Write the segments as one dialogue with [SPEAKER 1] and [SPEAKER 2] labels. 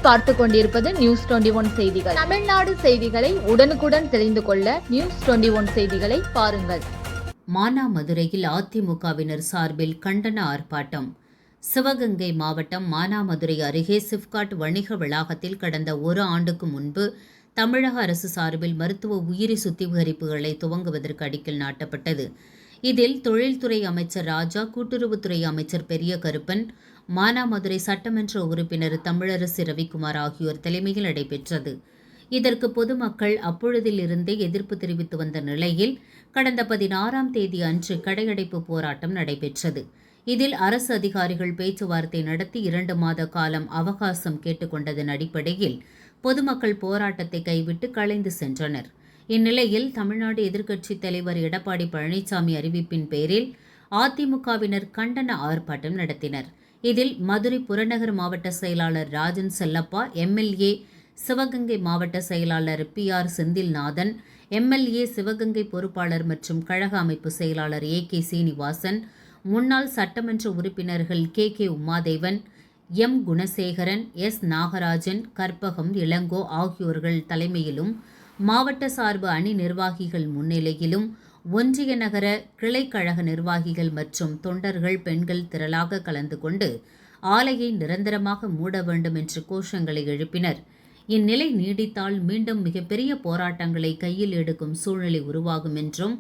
[SPEAKER 1] நீங்கள் பார்த்து கொண்டிருப்பது நியூஸ் 21 செய்திகள். தமிழ்நாடு செய்திகளை உடனுக்குடன் தெரிந்து கொள்ள நியூஸ் 21 செய்திகளை பாருங்கள்.
[SPEAKER 2] மானாமதுரையில் அதிமுகவினர் சார்பில் கண்டன ஆர்ப்பாட்டம். சிவகங்கை மாவட்டம் மானாமதுரை அருகே சிப்காட் வணிக வளாகத்தில் கடந்த ஒரு ஆண்டுக்கு முன்பு தமிழக அரசு சார்பில் மருத்துவ உயிரி சுத்திகரிப்புகளை துவங்குவதற்கு அடிக்கல் நாட்டப்பட்டது. இதில் தொழில்துறை அமைச்சர் ராஜா, கூட்டுறவுத்துறை அமைச்சர் பெரிய கருப்பன், மானாமதுரை சட்டமன்ற உறுப்பினர் தமிழரசி ரவிக்குமார் ஆகியோர் தலைமையில் நடைபெற்றது. இதற்கு பொதுமக்கள் அப்பொழுதிலிருந்தே எதிர்ப்பு தெரிவித்து வந்த நிலையில் கடந்த 16ஆம் தேதி அன்று கடையடைப்பு போராட்டம் நடைபெற்றது. இதில் அரசு அதிகாரிகள் பேச்சுவார்த்தை நடத்தி 2 மாத காலம் அவகாசம் கேட்டுக்கொண்டதன் அடிப்படையில் பொதுமக்கள் போராட்டத்தை கைவிட்டு கலைந்து சென்றனர். இந்நிலையில் தமிழ்நாடு எதிர்க்கட்சித் தலைவர் எடப்பாடி பழனிசாமி அறிவிப்பின் பேரில் அதிமுகவினர் கண்டன ஆர்ப்பாட்டம் நடத்தினர். இதில் மதுரை புறநகர் மாவட்ட செயலாளர் ராஜன் செல்லப்பா, எம்எல்ஏ சிவகங்கை மாவட்ட செயலாளர் PR செந்தில்நாதன், எம்எல்ஏ சிவகங்கை பொறுப்பாளர் மற்றும் கழக அமைப்பு செயலாளர் AK சீனிவாசன், முன்னாள் சட்டமன்ற உறுப்பினர்கள் KK Umadevan, M Gunasekaran, S Nagarajan, Karpagam, Ilango ஆகியோர்கள் தலைமையிலும் மாவட்ட சார்பு அணி நிர்வாகிகள் முன்னிலையிலும் ஒன்றிய நகர கிளைக்கழக நிர்வாகிகள் மற்றும் தொண்டர்கள், பெண்கள் திரளாக கலந்து கொண்டு ஆலையை நிரந்தரமாக மூட வேண்டும் என்று கோஷங்களை எழுப்பினர். இந்நிலை நீடித்தால் மீண்டும் மிகப்பெரிய போராட்டங்களை கையில் எடுக்கும் சூழ்நிலை உருவாகும் என்றும்,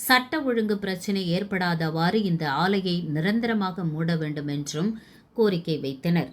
[SPEAKER 2] சட்ட ஒழுங்கு பிரச்சினை ஏற்படாதவாறு இந்த ஆலையை நிரந்தரமாக மூட வேண்டும் என்றும் கோரிக்கை வைத்தனர்.